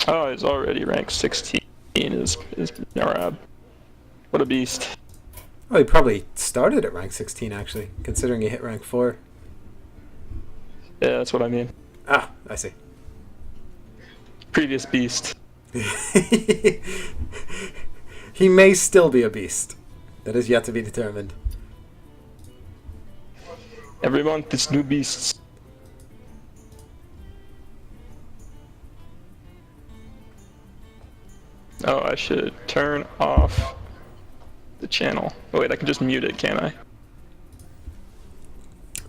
Oh, he's already ranked 16 is Norrab. What a beast. Oh, he probably started at rank 16, actually, considering he hit rank 4. Yeah, that's what I mean. Ah, I see. Previous beast. He may still be a beast. That is yet to be determined. Every month, it's new beasts. Oh, I should turn off the channel. Oh wait, I can just mute it, can't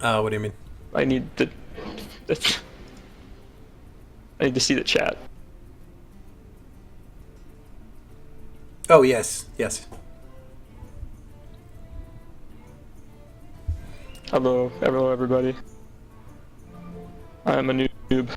I? What do you mean? I need the I need to see the chat. Oh, yes, yes. Hello, everybody. I'm a noob.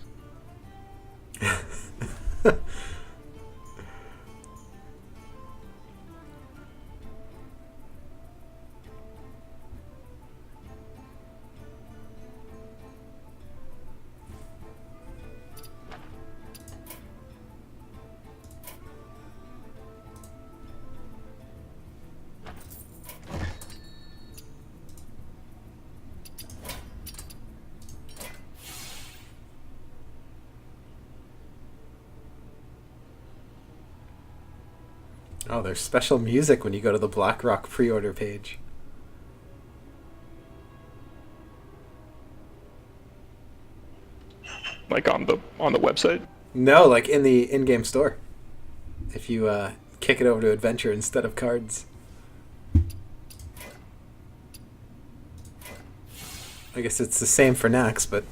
Oh, there's special music when you go to the BlackRock pre-order page. Like on the website? No, like in the in-game store. If you kick it over to Adventure instead of cards. I guess it's the same for Nax, but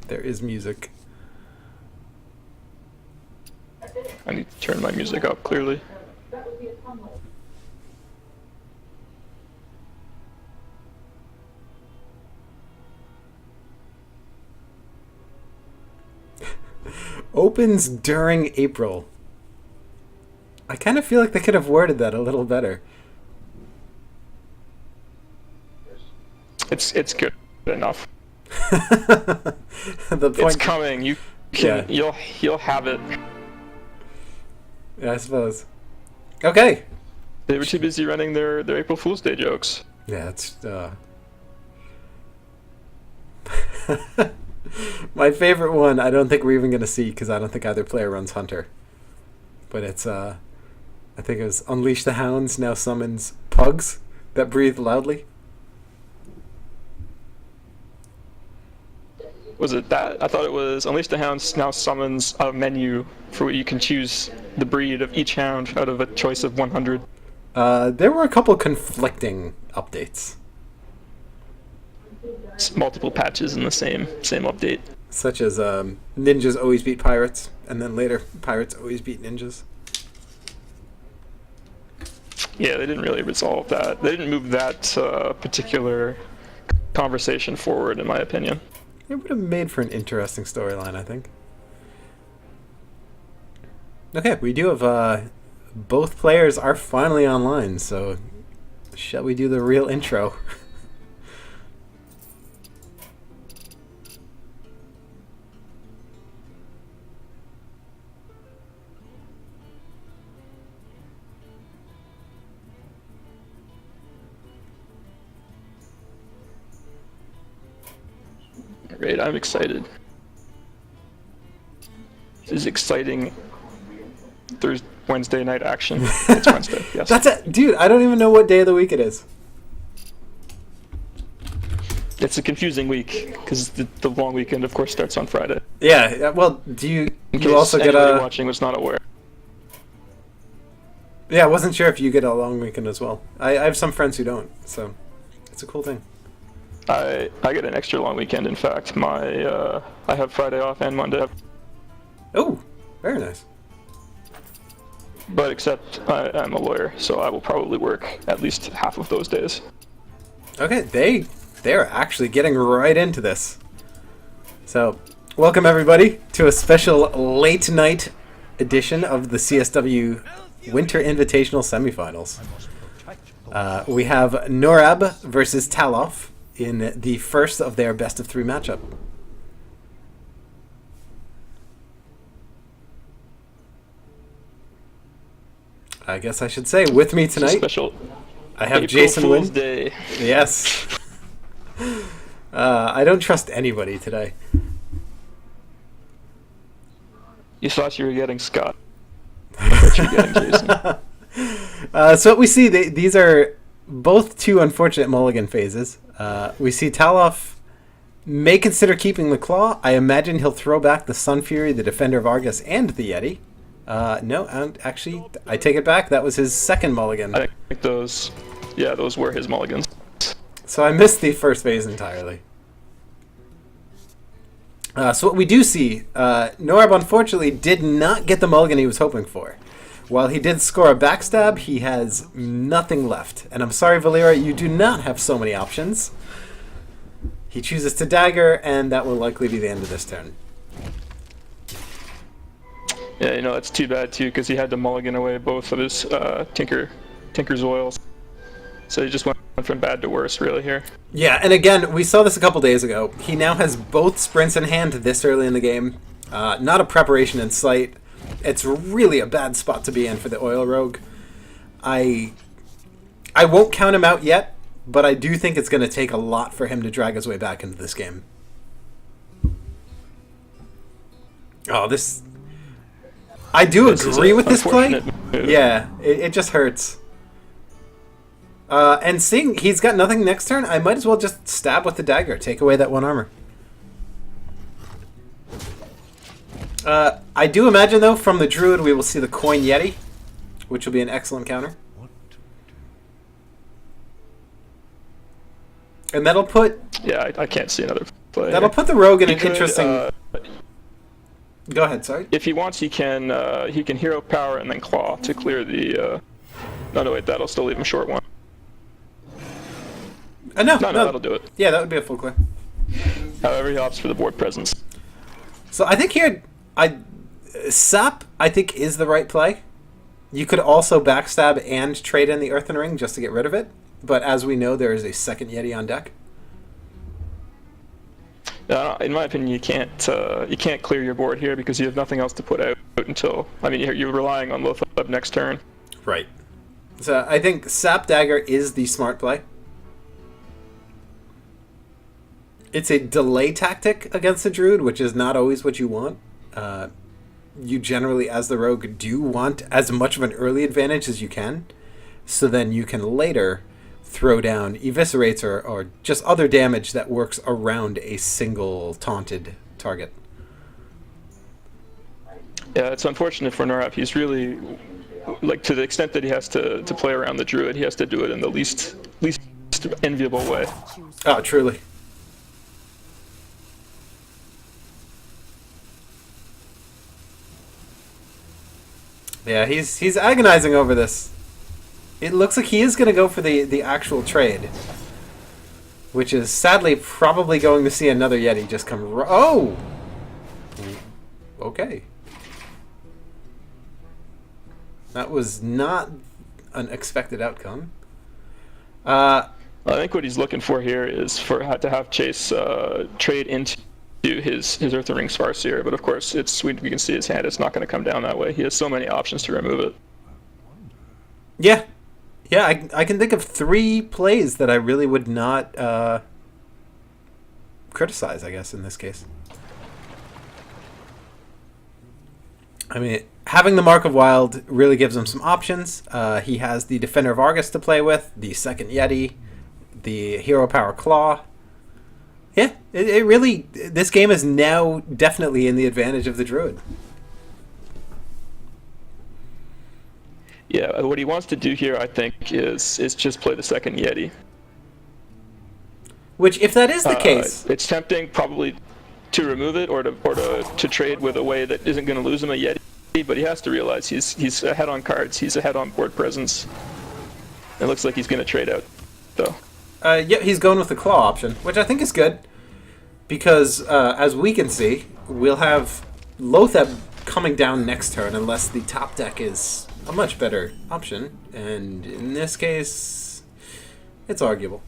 there is music. I need to turn my music up, clearly. Opens during April. I kind of feel like they could have worded that a little better. It's good enough. The point. It's coming. You can. Yeah. You'll have it. Yeah, I suppose. Okay. They were too busy running their April Fool's Day jokes. Yeah, it's my favorite one. I don't think we're even gonna see because I don't think either player runs Hunter. But it's I think it was Unleash the Hounds now summons pugs that breathe loudly. Was it that? I thought it was Unleash the Hounds now summons a menu for what you can choose the breed of each hound out of a choice of 100. There were a couple conflicting updates. Multiple patches in the same update. Such as ninjas always beat pirates, and then later pirates always beat ninjas. Yeah, they didn't really resolve that. They didn't move that particular conversation forward, in my opinion. It would have made for an interesting storyline, I think. Okay, we do have both players are finally online, so shall we do the real intro? Great, I'm excited. This is exciting Wednesday night action. It's Wednesday, yes. That's it, dude. I don't even know what day of the week it is. It's a confusing week because the long weekend, of course, starts on Friday. Yeah. Well, do In you case also get anybody a? watching was not aware. Yeah, I wasn't sure if you get a long weekend as well. I have some friends who don't, so it's a cool thing. I get an extra long weekend. In fact, I have Friday off and Monday. Oh, very nice. But except I'm a lawyer, so I will probably work at least half of those days. Okay, they're actually getting right into this. So, welcome everybody to a special late night edition of the CSW Winter Invitational Semifinals. We have Norrab versus Taloff in the first of their best of 3 matchup. I guess I should say, with me It's a tonight, special I have April Jason Fool's Wynn. Day. Yes. I don't trust anybody today. You thought you were getting Scott. I bet you're getting Jason. So what we see, these are both two unfortunate mulligan phases. We see Taloff may consider keeping the Claw. I imagine he'll throw back the Sun Fury, the Defender of Argus, and the Yeti. No, actually, I take it back. That was his second mulligan. I think those were his mulligans. So I missed the first phase entirely. So what we do see, Norrab unfortunately did not get the mulligan he was hoping for. While he did score a backstab, he has nothing left. And I'm sorry, Valera, you do not have so many options. He chooses to dagger, and that will likely be the end of this turn. Yeah, you know, that's too bad too, because he had to mulligan away both of his Tinker's oils. So he just went from bad to worse, really, here. Yeah, and again, we saw this a couple days ago. He now has both sprints in hand this early in the game. Not a preparation in sight. It's really a bad spot to be in for the Oil Rogue. I won't count him out yet, but I do think it's going to take a lot for him to drag his way back into this game. Oh, this... I do agree with this play. Move. Yeah, it just hurts. And seeing he's got nothing next turn, I might as well just stab with the dagger, take away that one armor. I do imagine, though, from the Druid we will see the Coin Yeti, which will be an excellent counter. And that'll put... Yeah, I can't see another play. That'll put the Rogue in an could, interesting... Go ahead, sorry. If he wants, he can hero power and then claw to clear the... No, wait, that'll still leave him short one. No, that'll do it. Yeah, that would be a full clear. However, he opts for the board presence. So I think here, Sap, I think, is the right play. You could also backstab and trade in the Earthen Ring just to get rid of it. But as we know, there is a second Yeti on deck. In my opinion, you can't clear your board here because you have nothing else to put out until... I mean, you're relying on Lothab next turn. Right. So I think Sap Dagger is the smart play. It's a delay tactic against the Druid, which is not always what you want. You generally, as the Rogue, do want as much of an early advantage as you can, so then you can later throw down eviscerates or just other damage that works around a single taunted target. Yeah, it's unfortunate for Norrab. He's really, like, to the extent that he has to play around the Druid, he has to do it in the least enviable way. Oh, truly. Yeah, he's agonizing over this. It looks like he is going to go for the actual trade, which is sadly probably going to see another Yeti just come. Oh, okay. That was not an expected outcome. I think what he's looking for here is to have Chase trade into his Earthen Ring Farseer, but of course we can see his hand. It's not going to come down that way. He has so many options to remove it. Yeah, I can think of 3 plays that I really would not criticize, I guess, in this case. I mean, having the Mark of Wild really gives him some options. He has the Defender of Argus to play with, the second Yeti, the Hero Power Claw. Yeah, it really... This game is now definitely in the advantage of the Druid. Yeah, what he wants to do here, I think, is just play the second Yeti. Which, if that is the case... It's tempting, probably, to remove it or to trade with a way that isn't going to lose him a Yeti, but he has to realize he's ahead on cards, he's ahead on board presence. It looks like he's going to trade out, though. Yeah, he's going with the Claw option, which I think is good. Because, as we can see, we'll have Lothab coming down next turn unless the top deck is a much better option. And in this case, it's arguable.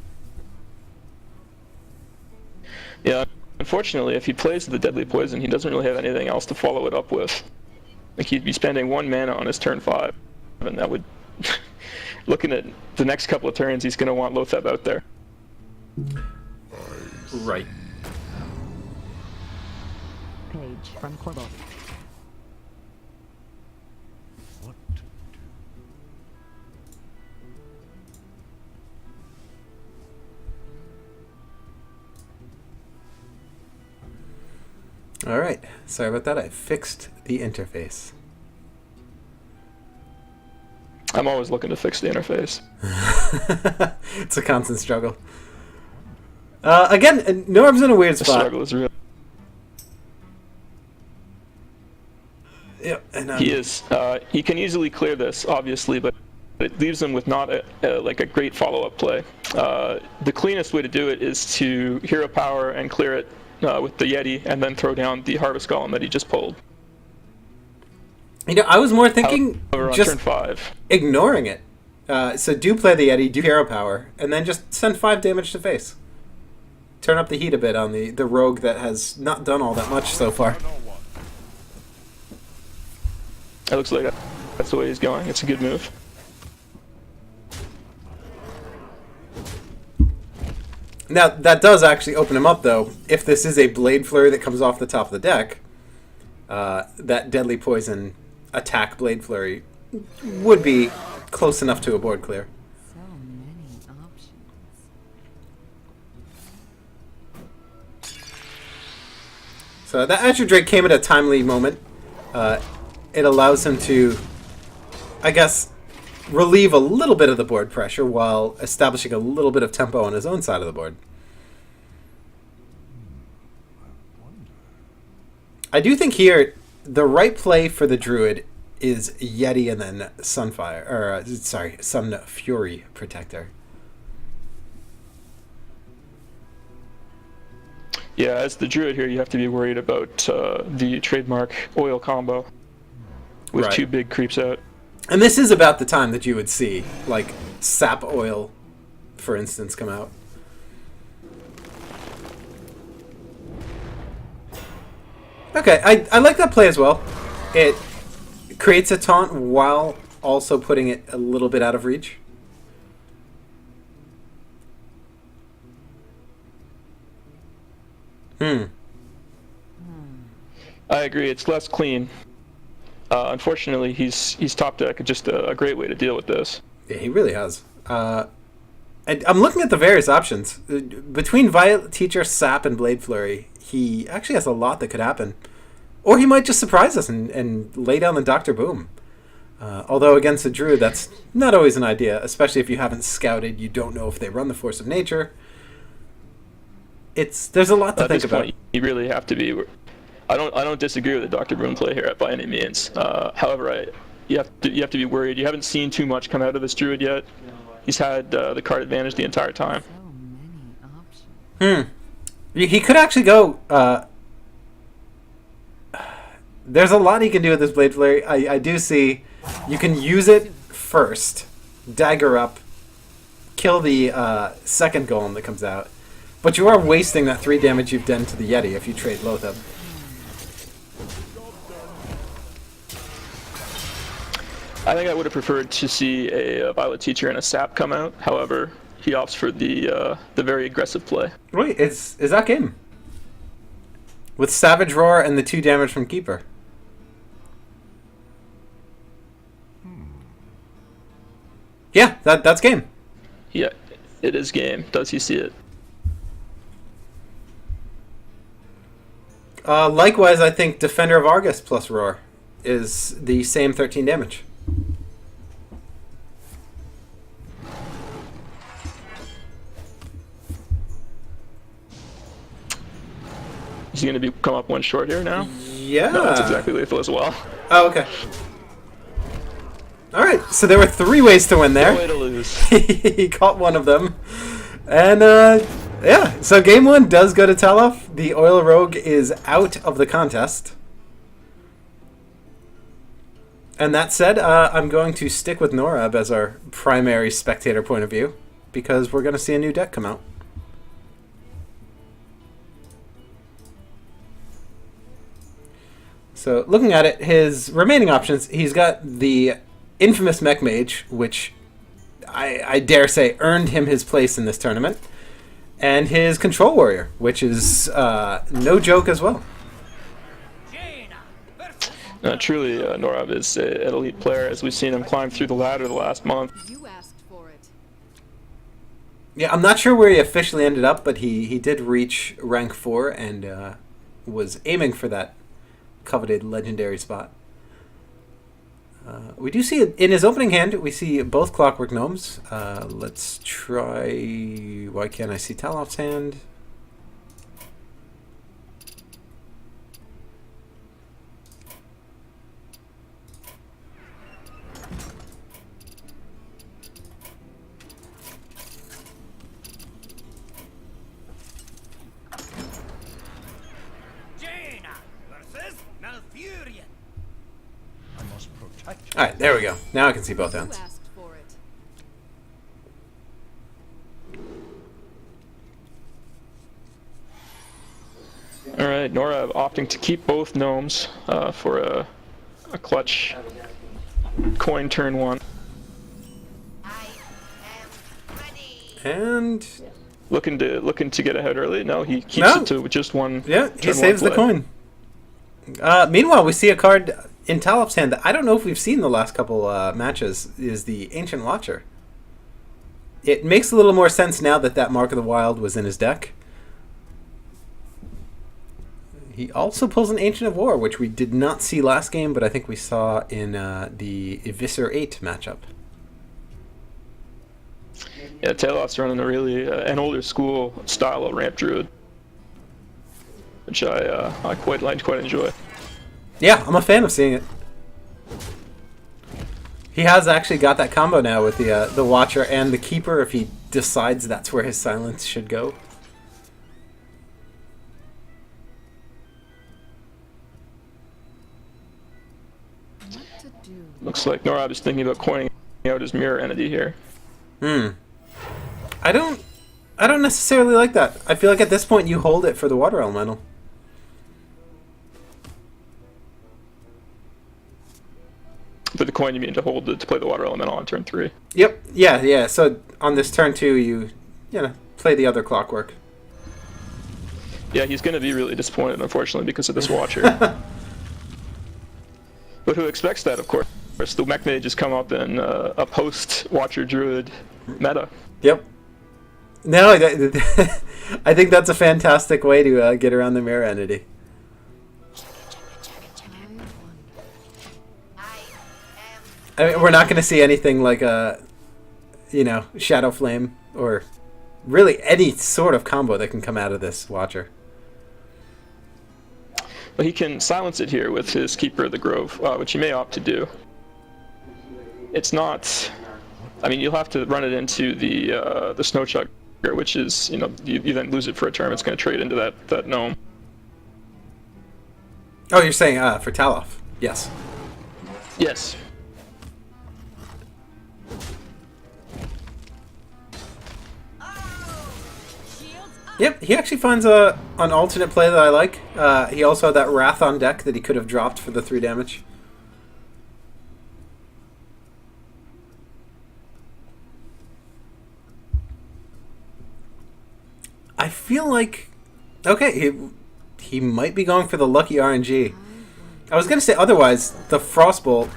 Yeah, unfortunately, if he plays the Deadly Poison, he doesn't really have anything else to follow it up with. Like, he'd be spending 1 mana on his turn 5. That would, looking at the next couple of turns, he's going to want Lothab out there. Right. Page from Corbo. All right. Sorry about that. I fixed the interface. I'm always looking to fix the interface. It's a constant struggle. Again, Norrab's in a weird The spot. struggle is real. Yeah, and, He is. He can easily clear this, obviously, but it leaves him with not like a great follow-up play. The cleanest way to do it is to hero power and clear it with the Yeti, and then throw down the Harvest Golem that he just pulled. You know, I was more thinking However, on just turn 5. ignoring it. So do play the Yeti, do hero power, and then just send 5 damage to face. Turn up the heat a bit on the rogue that has not done all that much so far. It looks like that's the way he's going. It's a good move. Now, that does actually open him up, though. If this is a Blade Flurry that comes off the top of the deck, that Deadly Poison attack Blade Flurry would be close enough to a board clear. So many options. So that Azure Drake came at a timely moment. It allows him to, I guess, relieve a little bit of the board pressure while establishing a little bit of tempo on his own side of the board. I do think here the right play for the Druid is Yeti and then Sunfire, or sorry, Sun Fury Protector. Yeah, as the Druid here, you have to be worried about the trademark oil combo with Right. 2 big creeps out. And this is about the time that you would see, like, Sap Oil, for instance, come out. Okay, I like that play as well. It creates a taunt while also putting it a little bit out of reach. I agree. It's less clean. Unfortunately, he's top deck. Just a great way to deal with this. Yeah, he really has. And I'm looking at the various options. Between Violet Teacher, Sap, and Blade Flurry, he actually has a lot that could happen. Or he might just surprise us and lay down the Dr. Boom. Although against a Druid, that's not always an idea, especially if you haven't scouted, you don't know if they run the Force of Nature. There's a lot to think about. Point, you really have to be. I don't disagree with the Dr. Boom play here by any means. However, you have to be worried. You haven't seen too much come out of this Druid yet. He's had the card advantage the entire time. So many options. He could actually go... there's a lot he can do with this Blade Flurry. I do see... You can use it first, dagger up, kill the second golem that comes out. But you are wasting that 3 damage you've done to the Yeti if you trade Lothab. I think I would have preferred to see a Violet Teacher and a Sap come out. However, he opts for the very aggressive play. Wait, is that game? With Savage Roar and the 2 damage from Keeper. Yeah, that's game. Yeah, it is game. Does he see it? Likewise, I think Defender of Argus plus Roar is the same 13 damage. Is he going to come up 1 short here now? Yeah. No, that's exactly lethal as well. Oh, okay. All right, so there were 3 ways to win there. No way to lose. He caught one of them. And, yeah, so game 1 does go to Taloff. The Oil Rogue is out of the contest. And that said, I'm going to stick with Norrab as our primary spectator point of view, because we're going to see a new deck come out. So looking at it, his remaining options, he's got the infamous mech mage, which I dare say earned him his place in this tournament, and his control warrior, which is no joke as well. Truly, Norrab is an elite player, as we've seen him climb through the ladder the last month. You asked for it. Yeah, I'm not sure where he officially ended up, but he did reach rank 4 and was aiming for that coveted legendary spot. We do see in his opening hand, we see both Clockwork Gnomes. Let's try... Why can't I see Taloff's hand? Alright, there we go. Now I can see both You hands. asked for it. Alright, Norrab opting to keep both gnomes for a clutch coin turn 1. And... Looking to get ahead early. No, he keeps No. it to just one. yeah, he turn saves one the play. coin. Meanwhile, we see a card in Taloff's hand that I don't know if we've seen the last couple matches, is the Ancient Watcher. It makes a little more sense now that that Mark of the Wild was in his deck. He also pulls an Ancient of War, which we did not see last game, but I think we saw in the Eviscer 8 matchup. Yeah, Taloff's running a really an older school style of ramp druid, which I quite enjoy. Yeah, I'm a fan of seeing it. He has actually got that combo now with the Watcher and the Keeper if he decides that's where his silence should go. What to do? Looks like Norrab is thinking about coining out his mirror entity here. I don't necessarily like that. I feel like at this point you hold it for the Water Elemental. For the coin, you mean to hold it to play the water elemental on turn 3. Yep. Yeah. So on this turn 2, you know, play the other Clockwork. Yeah, he's going to be really disappointed, unfortunately, because of this Watcher. But who expects that, of course? The mech mage has come up in a post-Watcher Druid meta. Yep. No, I think that's a fantastic way to get around the mirror entity. I mean, we're not going to see anything like a, you know, Shadow Flame or really any sort of combo that can come out of this Watcher. But he can silence it here with his Keeper of the Grove, which he may opt to do. It's not... I mean, you'll have to run it into the Snow Chugger, which is, you know, you then lose it for a turn. It's going to trade into that gnome. Oh, you're saying for Taloff? Yes. Yes. Yep, he actually finds an alternate play that I like. He also had that Wrath on deck that he could have dropped for the 3 damage. I feel like... Okay, he might be going for the lucky RNG. I was going to say otherwise, the Frostbolt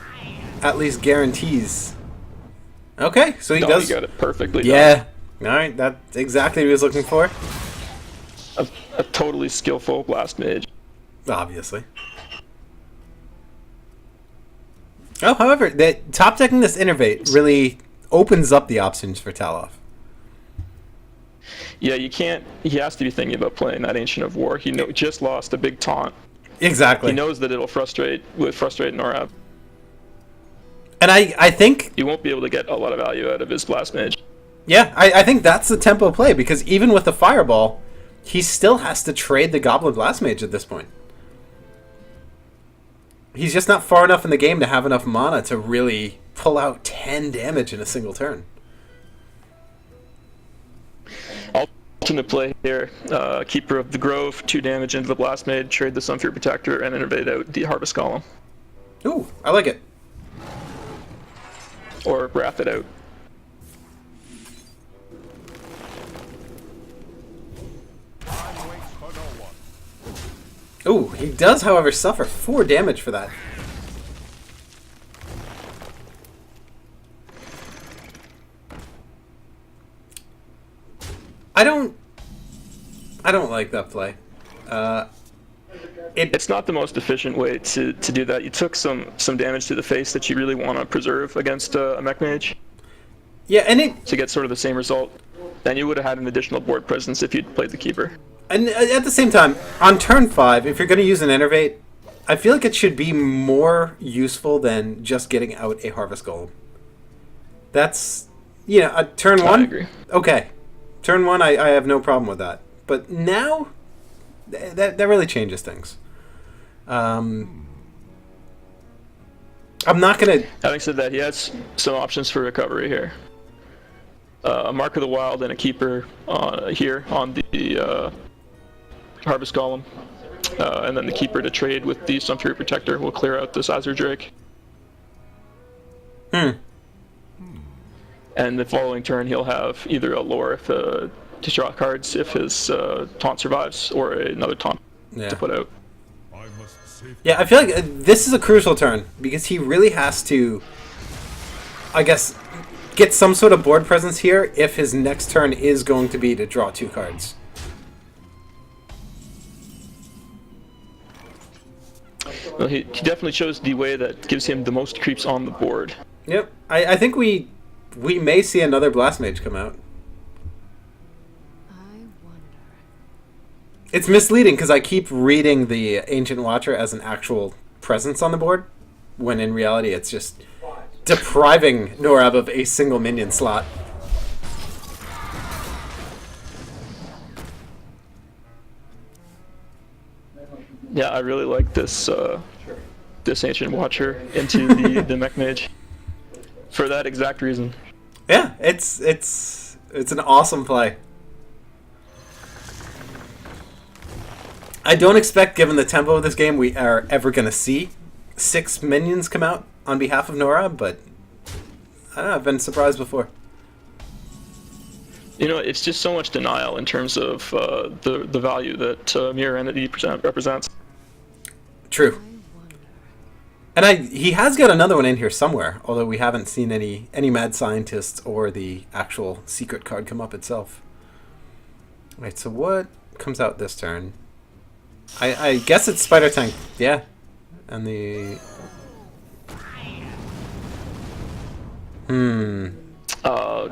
at least guarantees... Okay, so he does... He got it perfectly done. Yeah. Alright, that's exactly what he was looking for. A totally skillful Blast Mage. Obviously. Oh, however, top decking this Innervate really opens up the options for Taloff. Yeah, you can't... He has to be thinking about playing that Ancient of War. He just lost a big taunt. Exactly. He knows that it'll frustrate Norrab. And I think... He won't be able to get a lot of value out of his Blast Mage. Yeah, I think that's the tempo play, because even with the Fireball, he still has to trade the Goblin Blast Mage at this point. He's just not far enough in the game to have enough mana to really pull out 10 damage in a single turn. Alternate play here. Keeper of the Grove, 2 damage into the Blast Mage, trade the Sunfear Protector, and innervate out the Harvest Golem. Ooh, I like it. or wrath it out. Ooh, he does, however, suffer 4 damage for that. I don't like that play. It's not the most efficient way to do that. You took some damage to the face that you really want to preserve against a mech mage. Yeah, and to get sort of the same result. Then you would have had an additional board presence if you'd played the keeper. And at the same time, on turn 5, if you're going to use an Innervate, I feel like it should be more useful than just getting out a Harvest Golem. That's, turn 1? I agree. Okay. Turn 1, I have no problem with that. But now, that really changes things. I'm not going to... Having said that, he has some options for recovery here. A Mark of the Wild and a Keeper here on the Harvest Golem. And then the Keeper to trade with the Sunfury Protector will clear out this Azure Drake. And the following turn he'll have either a lore to draw cards if his taunt survives, or another taunt to put out. Yeah, I feel like this is a crucial turn, because he really has to, I guess, get some sort of board presence here if his next turn is going to be to draw 2 cards. Well, he definitely chose the way that gives him the most creeps on the board. Yep. I think we may see another Blast Mage come out. I wonder. It's misleading because I keep reading the Ancient Watcher as an actual presence on the board, when in reality it's just depriving Norrab of a single minion slot. Yeah, I really like this this Ancient Watcher into the Mech Mage for that exact reason. Yeah, it's an awesome play. I don't expect, given the tempo of this game, we are ever going to see 6 minions come out on behalf of Norrab, but I don't know, I've been surprised before. It's just so much denial in terms of the value that Mirror Entity represents. True. And he has got another one in here somewhere, although we haven't seen any mad scientists or the actual secret card come up itself. Right, so what comes out this turn? I guess it's Spider Tank, yeah. And the...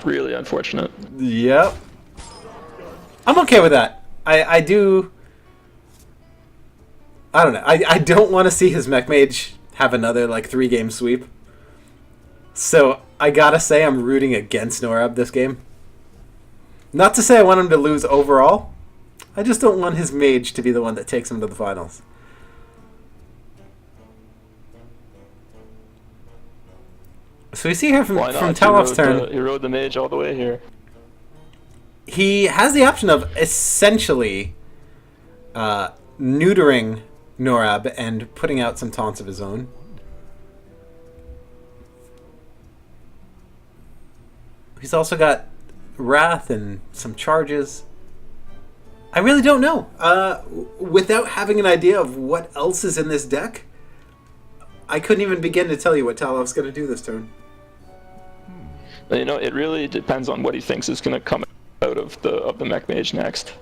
Really unfortunate. Yep. I'm okay with that. I don't know. I don't want to see his Mech Mage have another, 3-game sweep. So, I gotta say I'm rooting against Norrab this game. Not to say I want him to lose overall. I just don't want his Mage to be the one that takes him to the finals. So we see here from Taloff's turn. He rode the Mage all the way here. He has the option of essentially neutering Norrab and putting out some taunts of his own. He's also got Wrath and some charges. I really don't know. Without having an idea of what else is in this deck, I couldn't even begin to tell you what Taloff's going to do this turn. It really depends on what he thinks is going to come out of the Mech Mage next.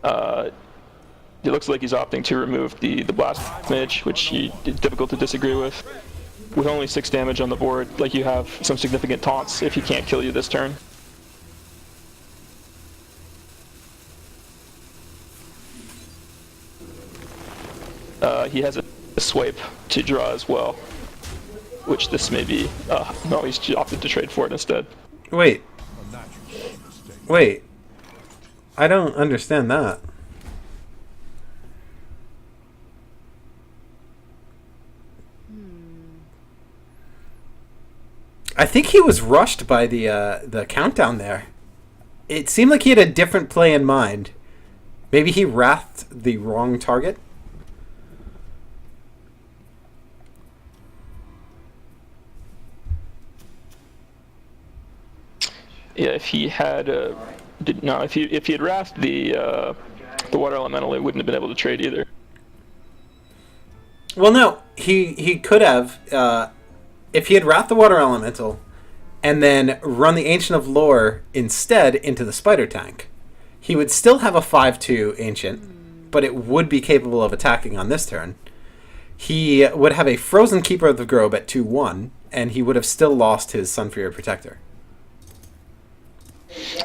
It looks like he's opting to remove the Blast Mage, which is difficult to disagree with. With only 6 damage on the board, you have some significant taunts if he can't kill you this turn. He has a swipe to draw as well, which this may be. No, he's opted to trade for it instead. Wait. I don't understand that. I think he was rushed by the countdown there. It seemed like he had a different play in mind. Maybe he wrathed the wrong target? Yeah, if he had if he had wrathed the water elemental, he wouldn't have been able to trade either. Well, no, he could have if he had wrathed the water elemental and then run the Ancient of Lore instead into the spider tank. He would still have a 5/2 Ancient, but it would be capable of attacking on this turn. He would have a Frozen Keeper of the Grove at 2/1, and he would have still lost his Sunfury Protector.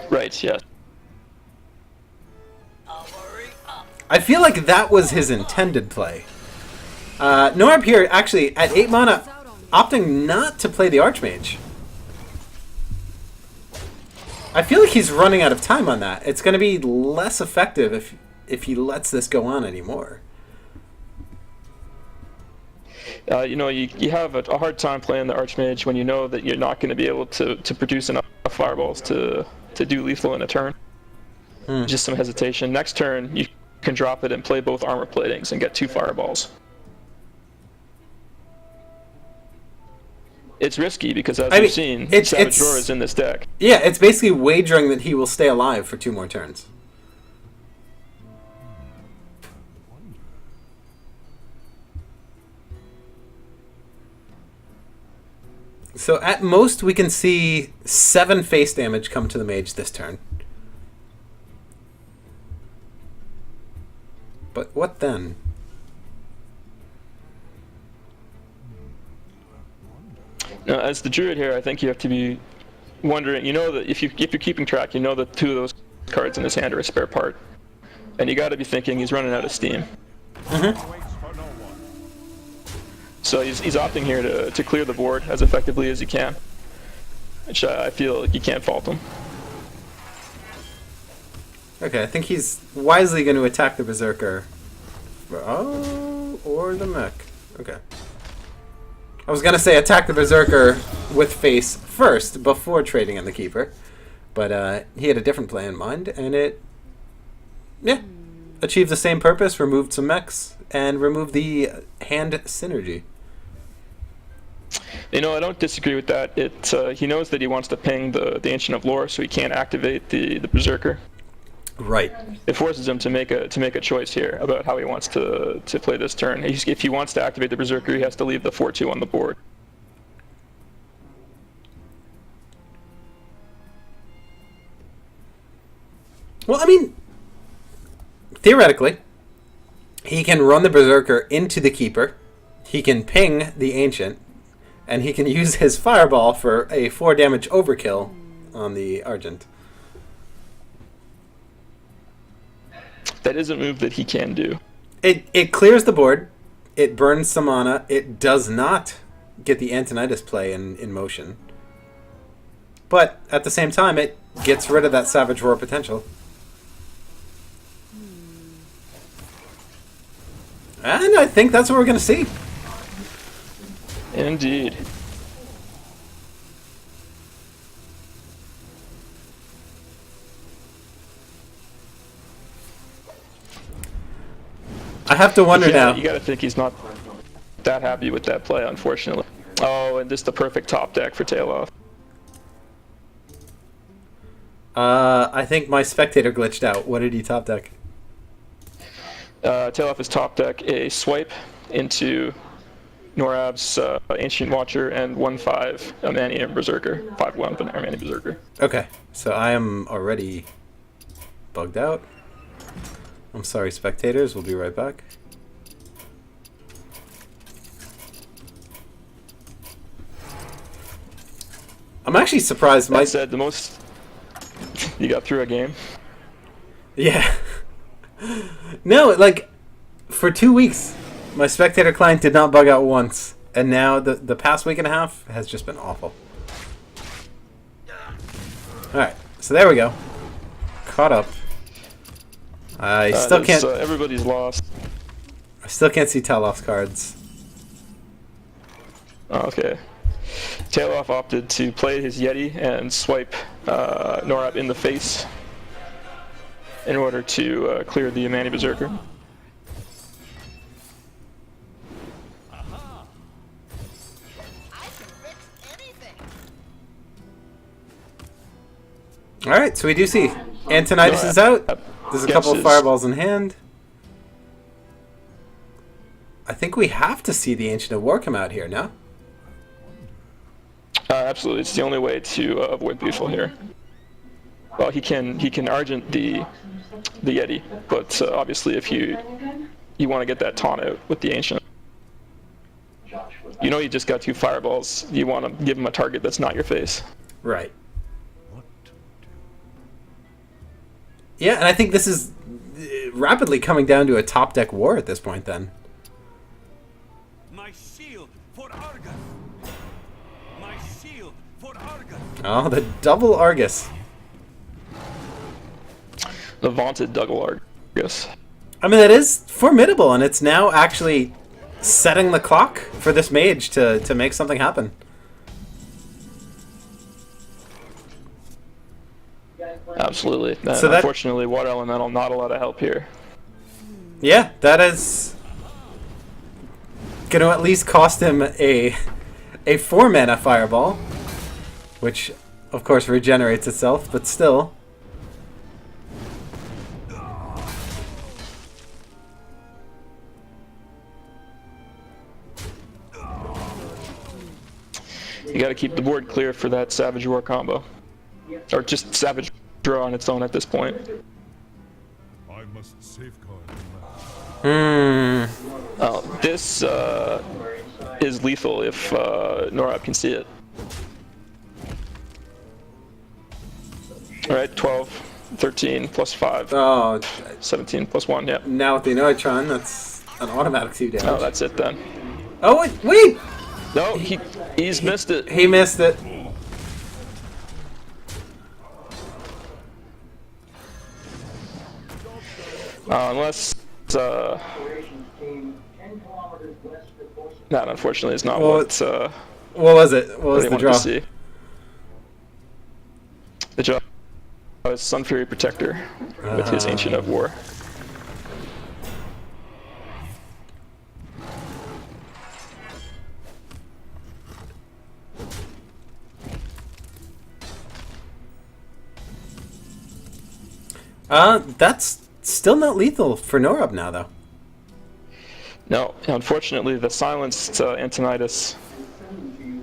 Right, yes. I feel like that was his intended play. Norrab here, actually, at 8 mana, opting not to play the Archmage. I feel like he's running out of time on that. It's going to be less effective if he lets this go on anymore. You have a hard time playing the Archmage when you know that you're not going to be able to produce enough fireballs to do lethal in a turn. Just some hesitation. Next turn, you can drop it and play both armor platings and get 2 fireballs. It's risky because, as we've seen, Savage Roar is in this deck. Yeah, it's basically wagering that he will stay alive for 2 more turns. So at most we can see 7 face damage come to the mage this turn. But what then? Now, as the druid here, I think you have to be wondering. You know that if you're keeping track, you know that 2 of those cards in his hand are a spare part, and you got to be thinking he's running out of steam. So he's opting here to clear the board as effectively as he can, which I feel like you can't fault him. Okay, I think he's wisely going to attack the Berserker. Oh, or the mech. Okay. I was going to say attack the Berserker with face first before trading in the Keeper, but he had a different plan in mind, and it, achieved the same purpose, removed some mechs, and removed the hand synergy. I don't disagree with that. He knows that he wants to ping the Ancient of Lore, so he can't activate the Berserker. Right. It forces him to make a choice here about how he wants to play this turn. If he wants to activate the Berserker, he has to leave the 4/2 on the board. Well, I mean, theoretically, he can run the Berserker into the Keeper, he can ping the Ancient, and he can use his Fireball for a 4 damage overkill on the Argent. That is a move that he can do. It clears the board, it burns some mana, it does not get the Antonidas play in motion. But at the same time, it gets rid of that Savage Roar potential. And I think that's what we're going to see. Indeed. I have to wonder now. You got to think he's not that happy with that play, unfortunately. Oh, and this is the perfect top deck for Taloff. I think my spectator glitched out. What did he top deck? Taloff is top deck a swipe into Norrab's Ancient Watcher and 1/5 Amani Berserker. 5/1 Amani Berserker. Okay, so I am already bugged out. I'm sorry, spectators. We'll be right back. I'm actually surprised. That said, the most you got through a game. Yeah. No, like, for 2 weeks, my spectator client did not bug out once, and now the past week and a half has just been awful. Alright, so there we go. Caught up. I still can't... everybody's lost. I still can't see Taloff's cards. Okay. Taloff opted to play his Yeti and swipe Norrab in the face in order to clear the Amani Berserker. All right, so we do see Antonidas is out. There's a couple of fireballs in hand. I think we have to see the Ancient of War come out here, no? Absolutely, it's the only way to avoid lethal here. Well, he can Argent the Yeti, but obviously if you want to get that taunt out with the Ancient. You know you just got 2 fireballs, you want to give him a target that's not your face. Right. Yeah, and I think this is rapidly coming down to a top deck war at this point then. My shield for Argus. My shield for Argus. Oh, the double Argus. The vaunted double Argus. I mean, that is formidable, and it's now actually setting the clock for this mage to make something happen. Absolutely. And so unfortunately, Water Elemental not a lot of help here. Yeah, that is going to at least cost him a 4-mana fireball, which, of course, regenerates itself, but still. You got to keep the board clear for that Savage Roar combo. Or just Savage Draw on its own at this point. I must safeguard the land. This is lethal if Norrab can see it. Alright, 12, 13, plus 5. Oh, 17, plus 1, yep. now with the Noitron, that's an automatic 2 damage. Oh, that's it then. Oh, wait! No, he's missed it. He missed it. Unless that unfortunately is not Well, what was it? What was they the wanted draw? to see. The draw is Sun Fury Protector with his Ancient of War. That's still not lethal for Norrab now, though. No, unfortunately, the silenced Antonidas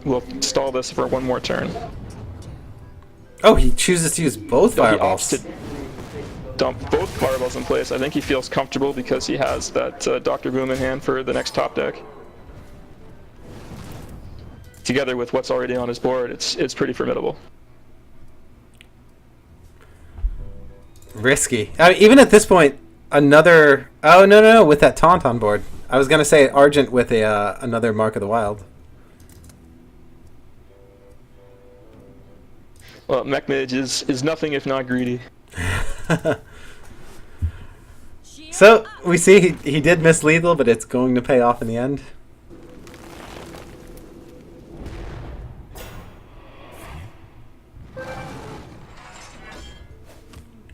will stall this for 1 more turn. Oh, he chooses to use both He opts fireballs. to dump both fireballs in place. I think he feels comfortable because he has that Dr. Boom in hand for the next top deck. Together with what's already on his board, it's pretty formidable. Risky. I mean, even at this point, another... Oh, no, with that taunt on board. I was going to say Argent with another Mark of the Wild. Well, Mech Mage is nothing if not greedy. So, we see he did miss lethal, but it's going to pay off in the end.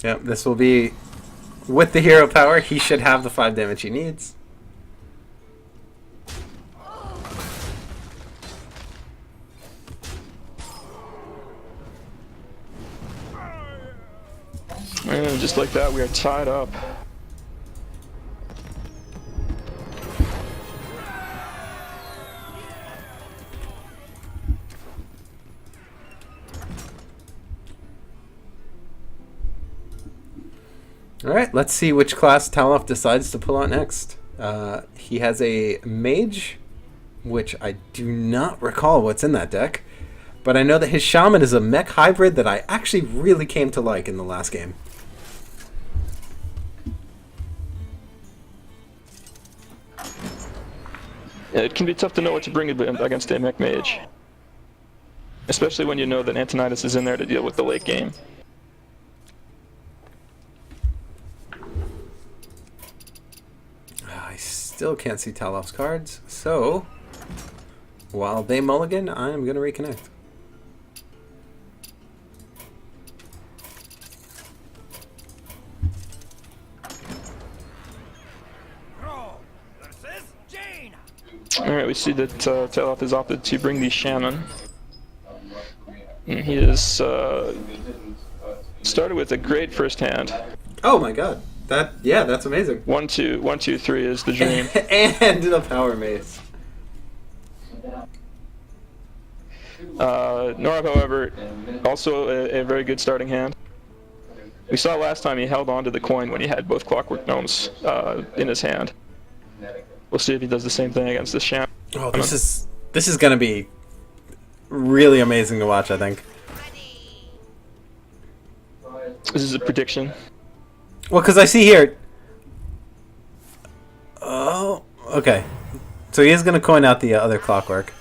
Yep, this will be... With the hero power, he should have the 5 damage he needs. And just like that, we are tied up. Alright, let's see which class Taloff decides to pull out next. He has a Mage, which I do not recall what's in that deck. But I know that his Shaman is a mech hybrid that I actually really came to like in the last game. It can be tough to know what to bring against a Mech Mage. Especially when you know that Antonidas is in there to deal with the late game. I still can't see Taloff's cards, so while they mulligan, I'm going to reconnect. Alright, we see that Taloff has opted to bring the Shaman. And he is started with a great first hand. Oh my god. That's amazing. 1, 2, 1, 2, 3 is the dream. And the power mace. Norrab, however, also a very good starting hand. We saw last time he held on to the coin when he had both Clockwork Gnomes in his hand. We'll see if he does the same thing against this champ. Oh, this is gonna be really amazing to watch, I think. This is a prediction. Well, because I see here. Oh, okay. So he is going to coin out the other Clockwork,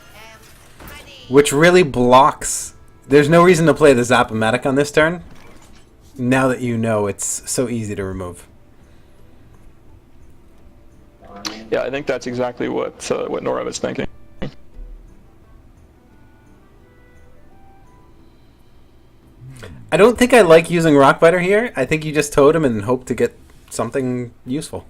which really blocks. There's no reason to play the Zap-O-Matic on this turn, now that you know it's so easy to remove. Yeah, I think that's exactly what Norrab is thinking. I don't think I like using Rockbiter here. I think you just totem and hope to get something useful.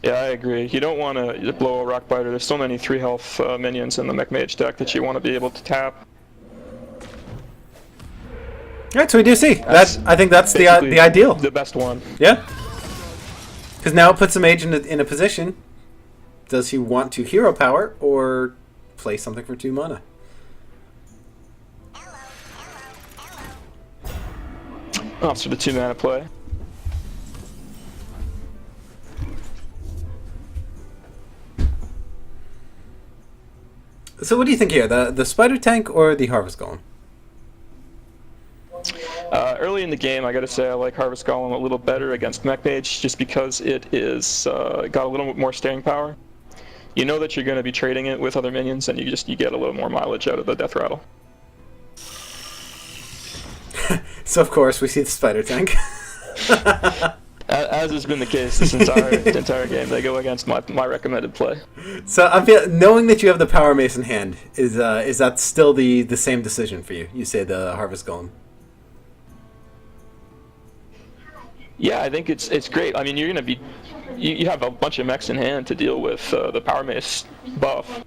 Yeah, I agree. You don't want to blow a Rockbiter. There's so many 3 health minions in the Mech Mage deck that you want to be able to tap. Alright, so we do see. I think that's the ideal. The best one. Yeah. Because now it puts the mage in a position. Does he want to hero power or play something for 2 mana? Opts for the 2 mana play. So what do you think here? The Spider Tank or the Harvest Golem? Early in the game, I gotta say I like Harvest Golem a little better against Mech Mage, just because it is got a little bit more staying power. You know that you're going to be trading it with other minions, and you get a little more mileage out of the Death Rattle. So of course we see the Spider Tank. As has been the case this entire game, they go against my recommended play. So I'm knowing that you have the Power Mace in hand, is that still the same decision for you? You say the Harvest Golem. Yeah, I think it's great. I mean, you're gonna be you have a bunch of mechs in hand to deal with the Power Mace buff.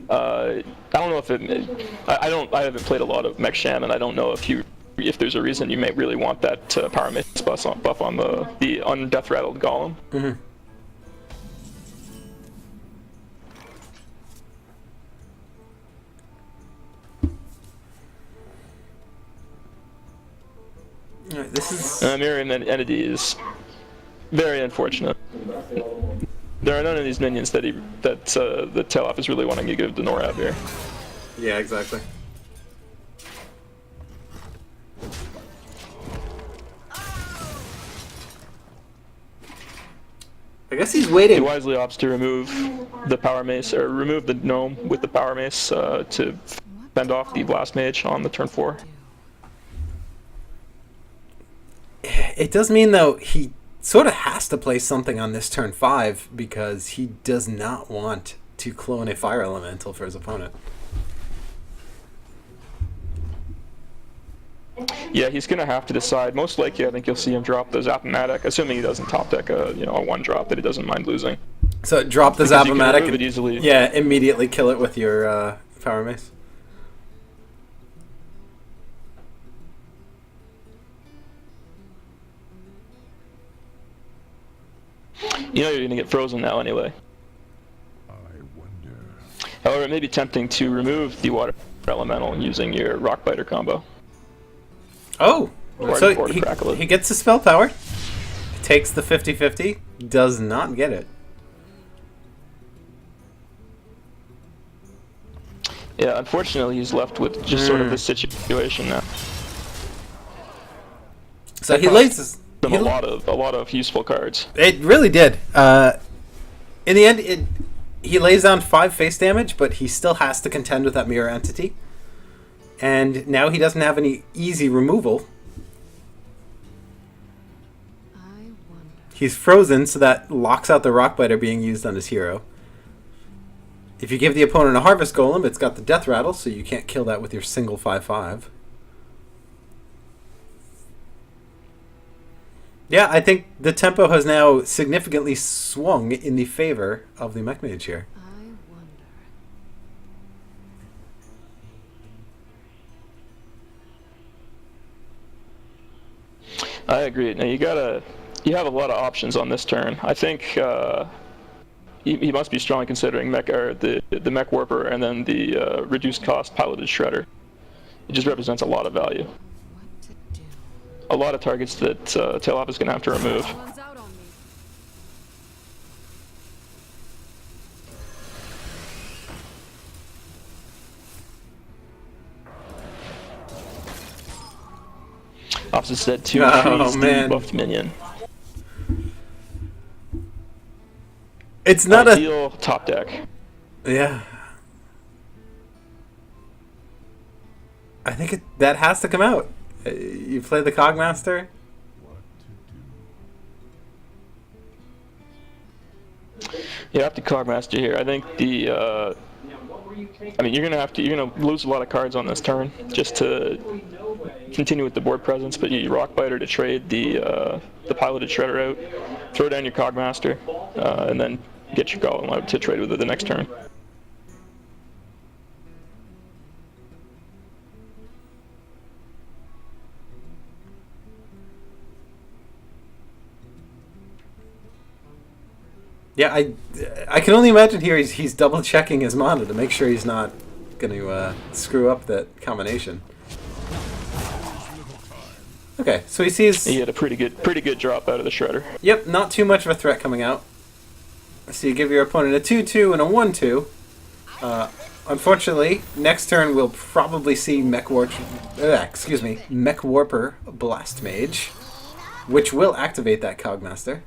I don't know if I haven't played a lot of Mech Sham, and I don't know if there's a reason you may really want that Power Mace buff on the Death Rattled Golem. Mm-hmm. Alright, this is... Miriam Entity is very unfortunate. There are none of these minions that Taloff is really wanting to give to Norrab here. Yeah, exactly. I guess he's waiting. He wisely opts to remove the Power Mace, or remove the Gnome with the Power Mace to fend off the Blast Mage on the turn 4. It does mean, though, he sort of has to play something on this turn 5 because he does not want to clone a Fire Elemental for his opponent. Yeah, he's going to have to decide. Most likely, I think you'll see him drop the Zap-O-Matic, assuming he doesn't top deck a 1-drop that he doesn't mind losing. So drop the Zap-O-Matic and easily. Yeah, immediately kill it with your Power Mace. You know you're going to get frozen now anyway. I wonder. However, it may be tempting to remove the Water Elemental using your Rockbiter combo. Oh! Or So to crackle it. he gets the spell power, takes the 50-50, does not get it. Yeah, unfortunately, he's left with just sort of this situation now. So he lays his... A lot of useful cards. It really did. In the end, he lays down 5 face damage, but he still has to contend with that mirror entity. And now he doesn't have any easy removal. I wonder. He's frozen, so that locks out the Rockbiter being used on his hero. If you give the opponent a Harvest Golem, it's got the Death Rattle, so you can't kill that with your single 5/5. Yeah, I think the tempo has now significantly swung in the favor of the Mech Mage here. I wonder. I agree. Now you have a lot of options on this turn. I think he must be strongly considering the mech warper and then the reduced cost piloted shredder. It just represents a lot of value. What to do? A lot of targets that Taloff is going to have to remove. Runs out on me. Opposite said 2 Oh, trees, man. buffed minion. It's not Ideal top deck. Yeah. I think that has to come out. You play the Cogmaster. What to do? You have to Cogmaster here. I think I mean, you're gonna lose a lot of cards on this turn just to continue with the board presence. But you Rock Biter to trade the piloted shredder out, throw down your Cogmaster, and then get your Golem out to trade with it the next turn. Yeah, I can only imagine here he's double checking his mana to make sure he's not going to screw up that combination. Okay, so he sees. He had a pretty good drop out of the shredder. Yep, not too much of a threat coming out. So you give your opponent a 2/2 and a 1/2. Unfortunately, next turn we'll probably see Mech Warper Blast Mage, which will activate that Cogmaster.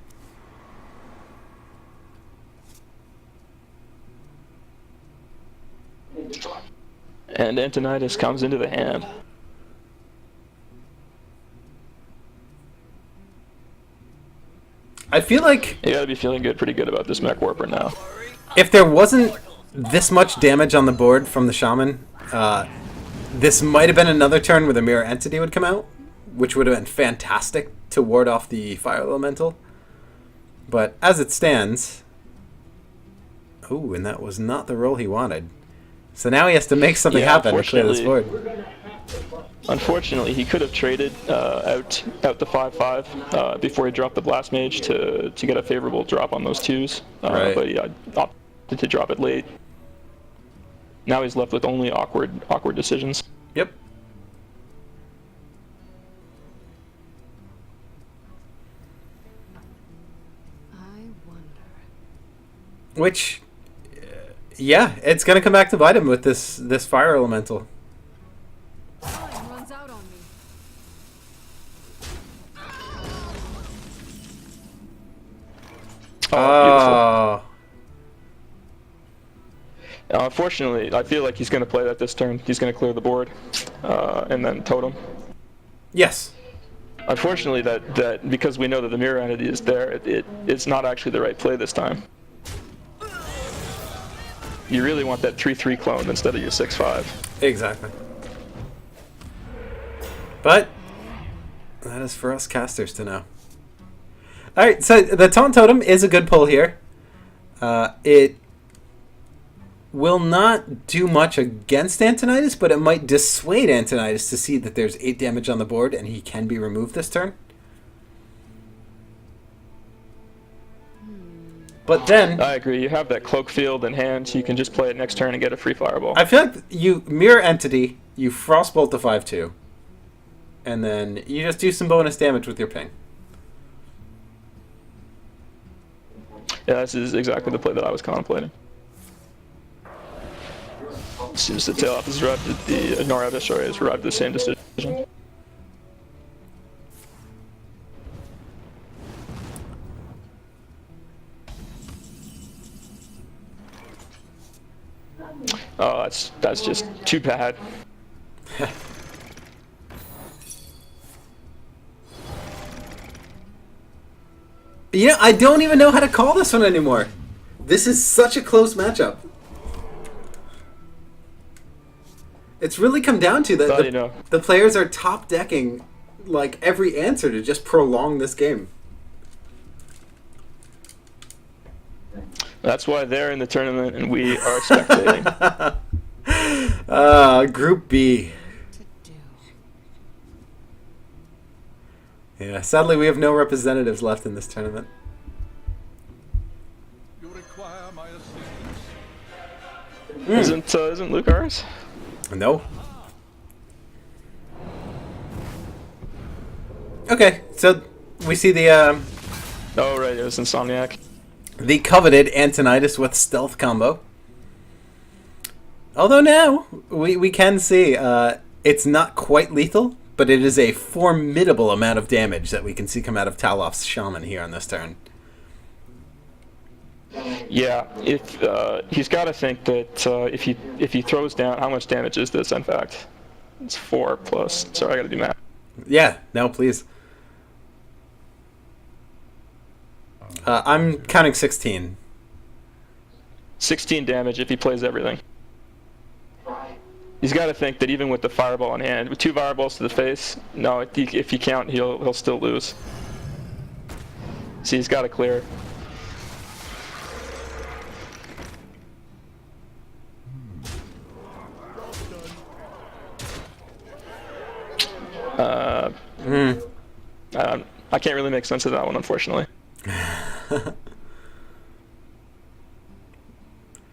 And Antonidas comes into the hand. I feel like You gotta be feeling pretty good about this Mech Warper now. if there wasn't this much damage on the board from the Shaman, this might have been another turn where the Mirror Entity would come out, which would have been fantastic to ward off the Fire Elemental. But as it stands... Ooh, and that was not the roll he wanted. So now he has to make something happen to clear this board. Unfortunately, he could have traded out the 5/5 before he dropped the Blast Mage to get a favorable drop on those 2s, Right. but he opted to drop it late. Now he's left with only awkward decisions. Yep. I wonder. Which, yeah, it's going to come back to bite him with this Fire Elemental. Time runs out on me. Oh. Unfortunately, I feel like he's going to play that this turn. He's going to clear the board and then totem. Yes. Unfortunately, that because we know that the Mirror Entity is there, it's not actually the right play this time. You really want that 3/3 clone instead of your 6/5. Exactly. But that is for us casters to know. Alright, so the Taunt Totem is a good pull here. It will not do much against Antonidas, but it might dissuade Antonidas to see that there's 8 damage on the board and he can be removed this turn. But then... I agree. You have that Cloak Field in hand. You can just play it next turn and get a free Fireball. I feel like you Mirror Entity, you Frostbolt the 5/2, and then you just do some bonus damage with your ping. Yeah, this is exactly the play that I was contemplating. As soon as the Taloff has arrived at the Norrab destroyer has arrived at the same decision. Oh, that's just too bad. You know, I don't even know how to call this one anymore. This is such a close matchup. It's really come down to that Well, you know. the players are top decking like every answer to just prolong this game. That's why they're in the tournament and we are spectating. Group B. To do. Yeah, sadly we have no representatives left in this tournament. You require my assistance? Isn't Luke ours? No. Okay, so we see the Oh right, it was Insomniac. coveted Antonitis with stealth combo. Although now we can see it's not quite lethal, but it is a formidable amount of damage that we can see come out of Taloff's Shaman here on this turn. Yeah, if he's got to think that if he throws down, how much damage is this? In fact, it's 4 plus. Sorry, I got to do math. Yeah, no, please. I'm counting 16. 16 damage if he plays everything. He's got to think that even with the fireball in hand, with 2 fireballs to the face, no, if you count, he'll still lose. See, he's got to clear. I can't really make sense of that one, unfortunately.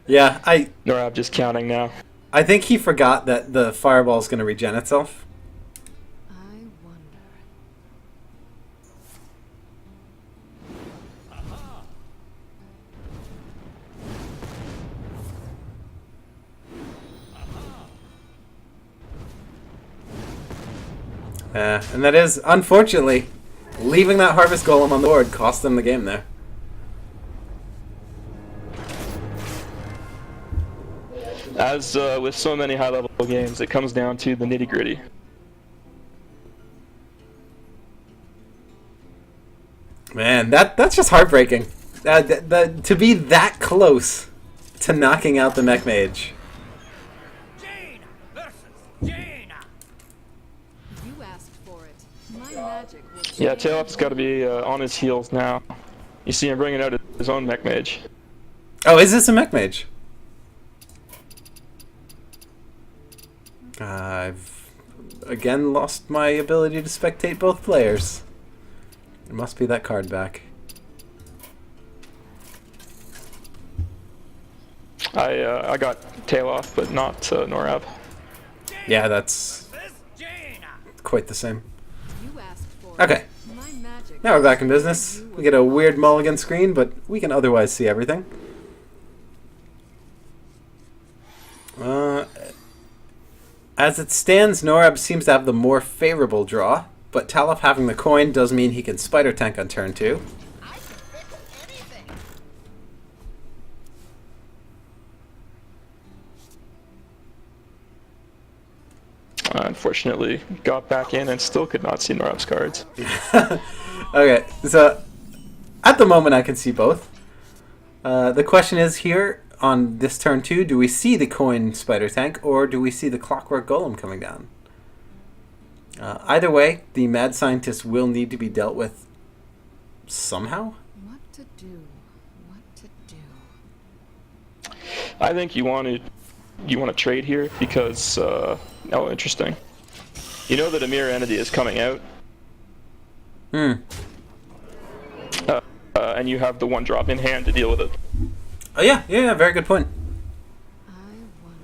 Yeah, Norrab just counting now. I think he forgot that the fireball is going to regen itself. I wonder. And that is, unfortunately, leaving that Harvest Golem on the board cost them the game there. As with so many high-level games, it comes down to the nitty-gritty. Man, that's just heartbreaking. To be that close to knocking out the Mech Mage. Jaina versus Jaina. You asked for it. My magic will change. Yeah, Taloff's got to be on his heels now. You see him bringing out his own mech mage. Oh, is this a Mech Mage? I've again lost my ability to spectate both players. It must be that card back. I got Taloff, but not Norrab. Yeah, that's Versus Jaina. quite the same. You asked for it. Okay, My magic. now we're back in business. We get a weird mulligan screen, but we can otherwise see everything. As it stands, Norrab seems to have the more favorable draw, but Taloff having the coin does mean he can spider tank on turn 2. I can fix anything. Unfortunately, got back in and still could not see Norrab's cards. Okay, so at the moment I can see both. The question is here on this turn 2, do we see the coin spider tank or do we see the clockwork golem coming down? Either way, the mad scientist will need to be dealt with somehow. What to do? What to do? I think you want to trade here because oh, interesting. You know that a mirror entity is coming out. And you have the 1-drop in hand to deal with it. Oh yeah, very good point. I wonder.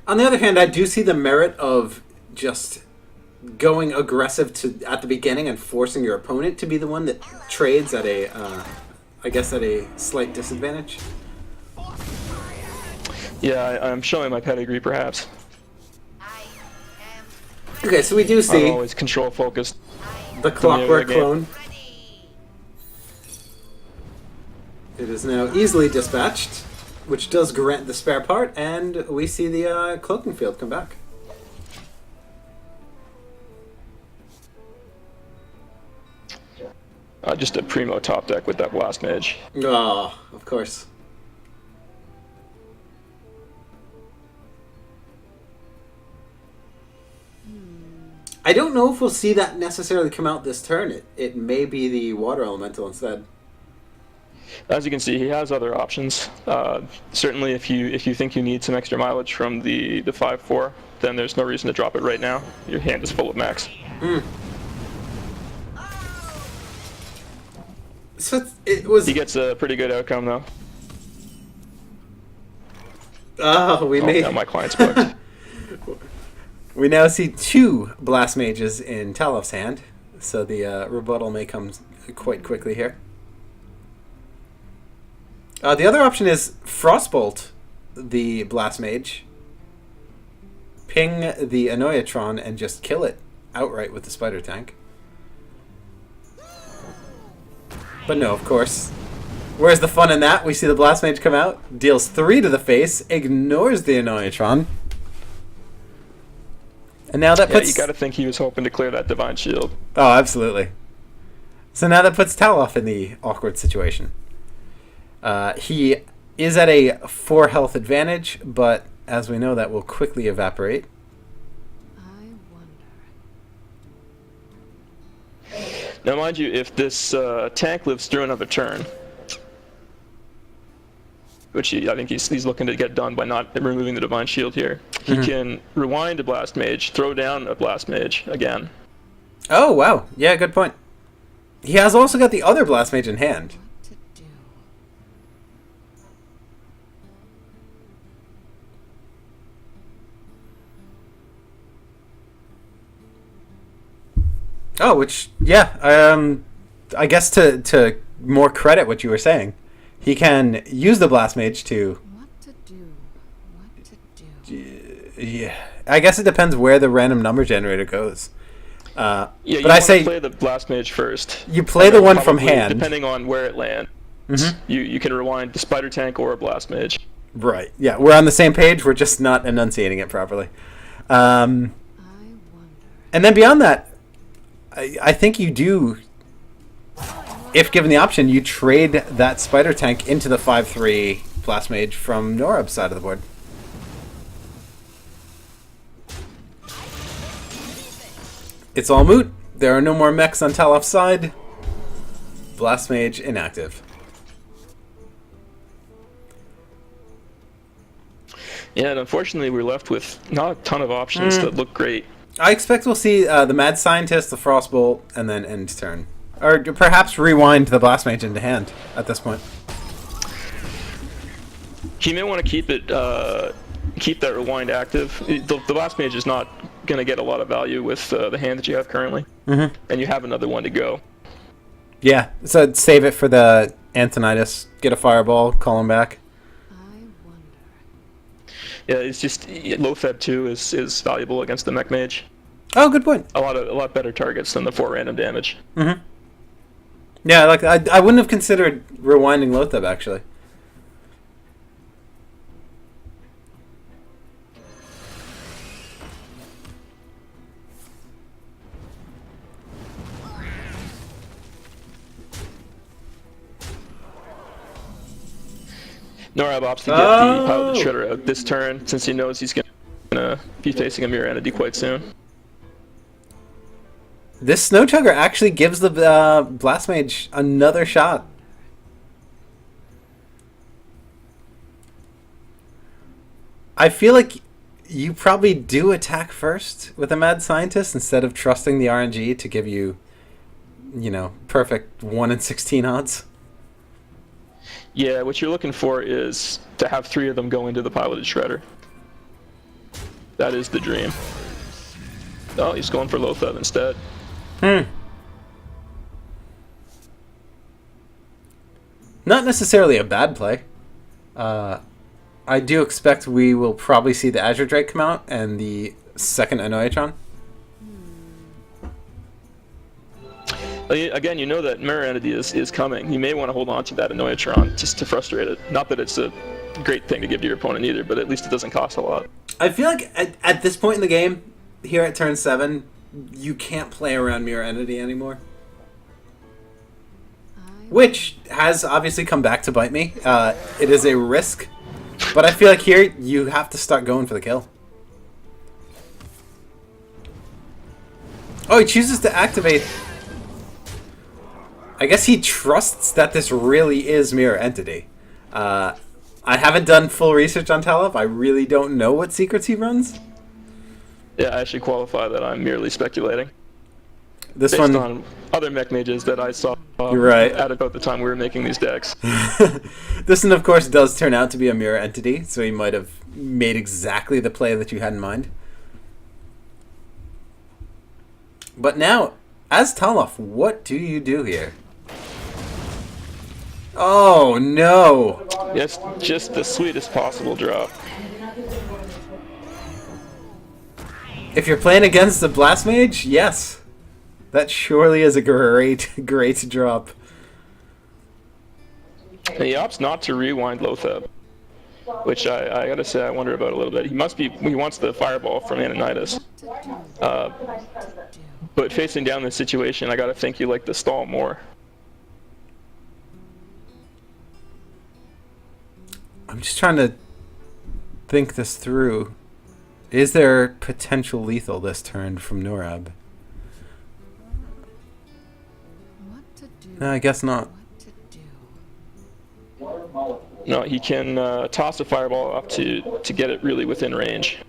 On the other hand, I do see the merit of just going aggressive at the beginning and forcing your opponent to be the one that trades at a, I guess at a slight disadvantage. Yeah, I'm showing my pedigree perhaps. I am Okay, so we do I'm see always control focused. the clockwork game. clone. ready. It is now easily dispatched, which does grant the spare part, and we see the cloaking field come back. Just a primo top deck with that blast mage. Oh, of course. I don't know if we'll see that necessarily come out this turn. It may be the water elemental instead. As you can see, he has other options. Certainly, if you think you need some extra mileage from the 5-4, then there's no reason to drop it right now. Your hand is full of max. So it was. He gets a pretty good outcome though. Oh, we made. Now my client's booked. We now see 2 Blast Mages in Taloff's hand, so the rebuttal may come quite quickly here. The other option is Frostbolt the Blast Mage, ping the Annoyatron, and just kill it outright with the Spider Tank. But no, of course. Where's the fun in that? We see the Blast Mage come out, deals 3 to the face, ignores the Annoyatron. And now that puts... you gotta think he was hoping to clear that Divine Shield. Oh, absolutely. So now that puts Taloff in the awkward situation. He is at a 4 health advantage, but as we know, that will quickly evaporate. I wonder. Now, mind you, if this tank lives through another turn, which I think he's looking to get done by not removing the Divine Shield here, he can rewind a Blast Mage, throw down a Blast Mage again. Oh, wow. Yeah, good point. He has also got the other Blast Mage in hand. What to do? Oh, which, yeah, I guess to more credit what you were saying, he can use the Blast Mage to... What to do? What to do? Yeah, I guess it depends where the random number generator goes. Yeah, but you I want say to play the Blast Mage first. you play And the then one from probably, hand. depending on where it lands. You can rewind the Spider Tank or a Blast Mage. Right, yeah, we're on the same page, we're just not enunciating it properly. I wonder. And then beyond that, I think you do, if given the option, you trade that Spider Tank into the 5-3 Blast Mage from Norrab's side of the board. It's all moot. There are no more mechs on Taloff's side. Blast Mage inactive. Yeah, and unfortunately, we're left with not a ton of options that look great. I expect we'll see the Mad Scientist, the Frostbolt, and then end turn. Or perhaps rewind the Blast Mage into hand at this point. He may want to keep it, keep that rewind active. The Blast Mage is not going to get a lot of value with the hand that you have currently, and you have another one to go. Yeah, so save it for the Antonitis. Get a Fireball, call him back. I wonder. Yeah, it's just low fed 2 is valuable against the Mech Mage. Oh, good point. A lot better targets than the 4 random damage. Yeah, like I wouldn't have considered rewinding Lotheb actually. Norrab opts to get the Piloted Shredder out this turn, since he knows he's going to be facing a mirror entity quite soon. This Snow Chugger actually gives the Blast Mage another shot. I feel like you probably do attack first with a Mad Scientist instead of trusting the RNG to give you, you know, perfect 1 in 16 odds. Yeah, what you're looking for is to have 3 of them go into the Piloted Shredder. That is the dream. Oh, he's going for Lotheb instead. Not necessarily a bad play. I do expect we will probably see the Azure Drake come out and the second Annoyatron. Again, you know that Mirror Entity is coming. You may want to hold on to that Annoyatron just to frustrate it. Not that it's a great thing to give to your opponent either, but at least it doesn't cost a lot. I feel like at this point in the game, here at turn 7, you can't play around Mirror Entity anymore. Which has obviously come back to bite me. It is a risk, but I feel like here you have to start going for the kill. Oh, he chooses to activate. I guess he trusts that this really is Mirror Entity. I haven't done full research on Taloff. I really don't know what secrets he runs. Yeah, I should qualify that I'm merely speculating. This Based one, on other mech mages that I saw You're right. at about the time we were making these decks. this one, of course, does turn out to be a Mirror Entity, so he might have made exactly the play that you had in mind. But now, as Taloff, what do you do here? Oh, no! Yes, just the sweetest possible drop. If you're playing against the Blast Mage, yes. That surely is a great, great drop. And he opts not to rewind Lothab, which I gotta say I wonder about a little bit. He wants the fireball from Ananitas. But facing down this situation, I gotta think you like the stall more. I'm just trying to think this through. Is there potential lethal this turn from Norrab? What to do? No, I guess not. What to do? No, he can toss a fireball up to get it really within range.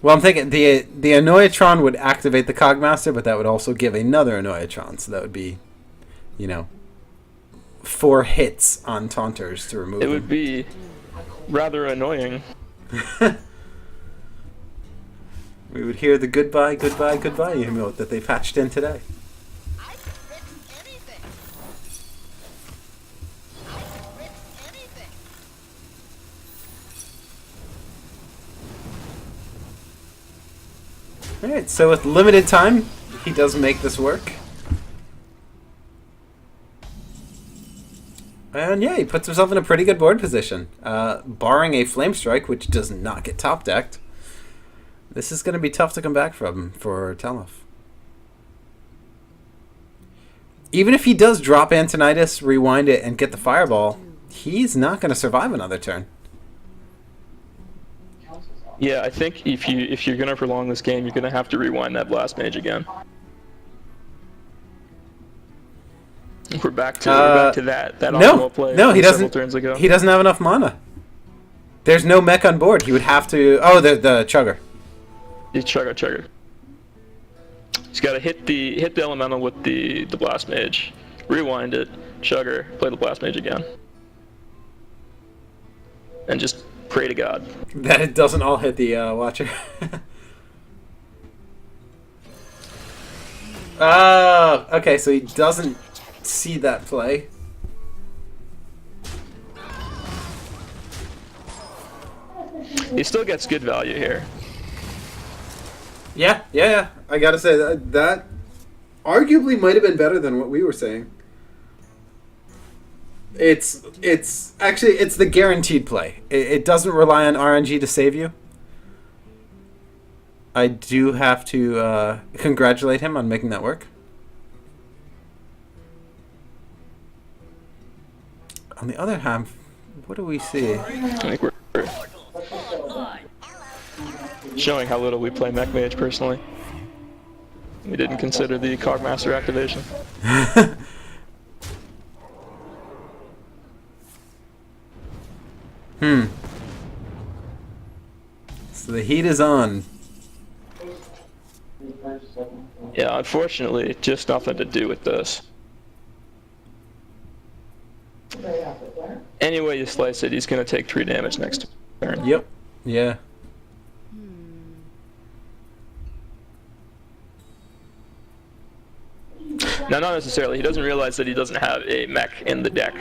Well, I'm thinking the Annoyatron would activate the Cogmaster, but that would also give another Annoyatron, so that would be, 4 hits on Taunters to remove It them. would be rather annoying. We would hear the goodbye, goodbye, goodbye emote that they patched in today. I can fix anything. I can fix anything. Alright, so with limited time, he does make this work. And yeah, he puts himself in a pretty good board position. Barring a Flame Strike, which does not get top decked, this is going to be tough to come back from for Taloff. Even if he does drop Antonitis, rewind it, and get the Fireball, he's not going to survive another turn. Yeah, I think if you're gonna prolong this game, you're gonna have to rewind that Blast Mage again. We're back to that optimal play no, from he several doesn't. turns ago. He doesn't have enough mana. There's no mech on board. He would have to. Oh, the Chugger. He's chugger. He's got to hit the elemental with the Blast Mage, rewind it, chugger, play the Blast Mage again, and just pray to God That it doesn't all hit the Watcher. Okay, so he doesn't see that play. He still gets good value here. Yeah. I gotta say that arguably might have been better than what we were saying. It's the guaranteed play. It doesn't rely on RNG to save you. I do have to congratulate him on making that work. On the other hand, what do we see? I think we're showing how little we play Mech Mage personally. We didn't consider the Cogmaster activation. So the heat is on. Yeah, unfortunately, just nothing to do with this. Any way you slice it, he's going to take 3 damage next turn. Yep. Yeah. Now, not necessarily. He doesn't realize that he doesn't have a mech in the deck.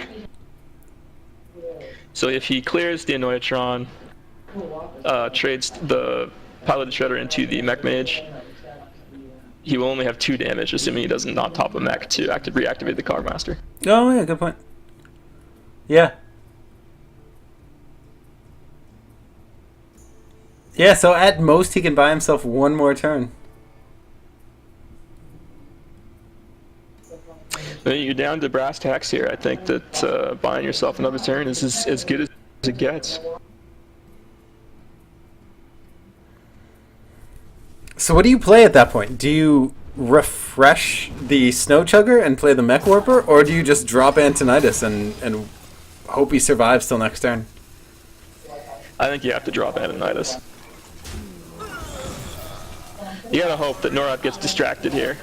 So if he clears the Annoyatron, trades the Piloted Shredder into the Mech Mage, he will only have 2 damage, assuming he does not top a mech to reactivate the Cogmaster. Oh, yeah, good point. Yeah. Yeah, so at most he can buy himself 1 more turn. You're down to brass tacks here. I think that buying yourself another turn is as good as it gets. So what do you play at that point? Do you refresh the Snow Chugger and play the Mech Warper, or do you just drop Antonidas and hope he survives till next turn? I think you have to drop Antonidas. You gotta hope that Norrab gets distracted here.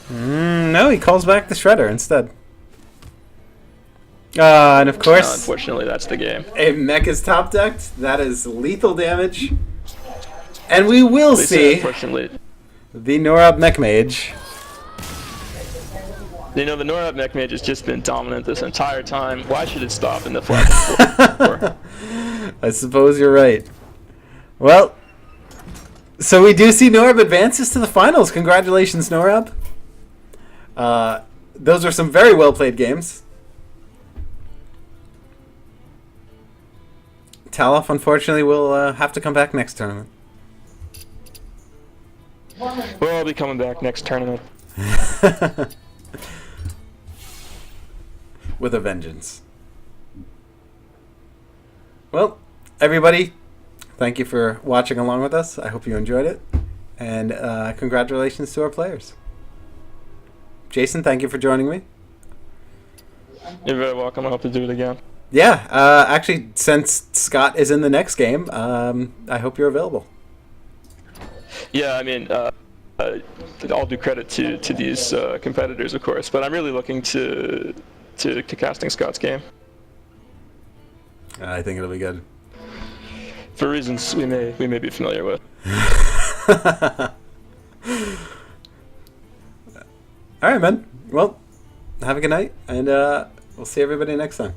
No, he calls back the Shredder instead. And of course, Unfortunately, that's the game. a Mech is top decked. That is lethal damage. And we will see Unfortunately, the Norrab Mech Mage. you know, the Norrab Mech Mage has just been dominant this entire time. Why should it stop in the flag? I suppose you're right. Well, so we do see Norrab advances to the finals. Congratulations, Norrab. Those are some very well played games. Taloff, unfortunately, will have to come back next tournament. We'll all be coming back next tournament. With a vengeance. Well, everybody, thank you for watching along with us. I hope you enjoyed it. And congratulations to our players. Jason, thank you for joining me. You're very welcome. I hope to do it again. Yeah, actually, since Scott is in the next game, I hope you're available. Yeah, I mean, I'll do credit to these competitors, of course, but I'm really looking to casting Scott's game. I think it'll be good. For reasons we may be familiar with. All right, man. Well, have a good night, and we'll see everybody next time.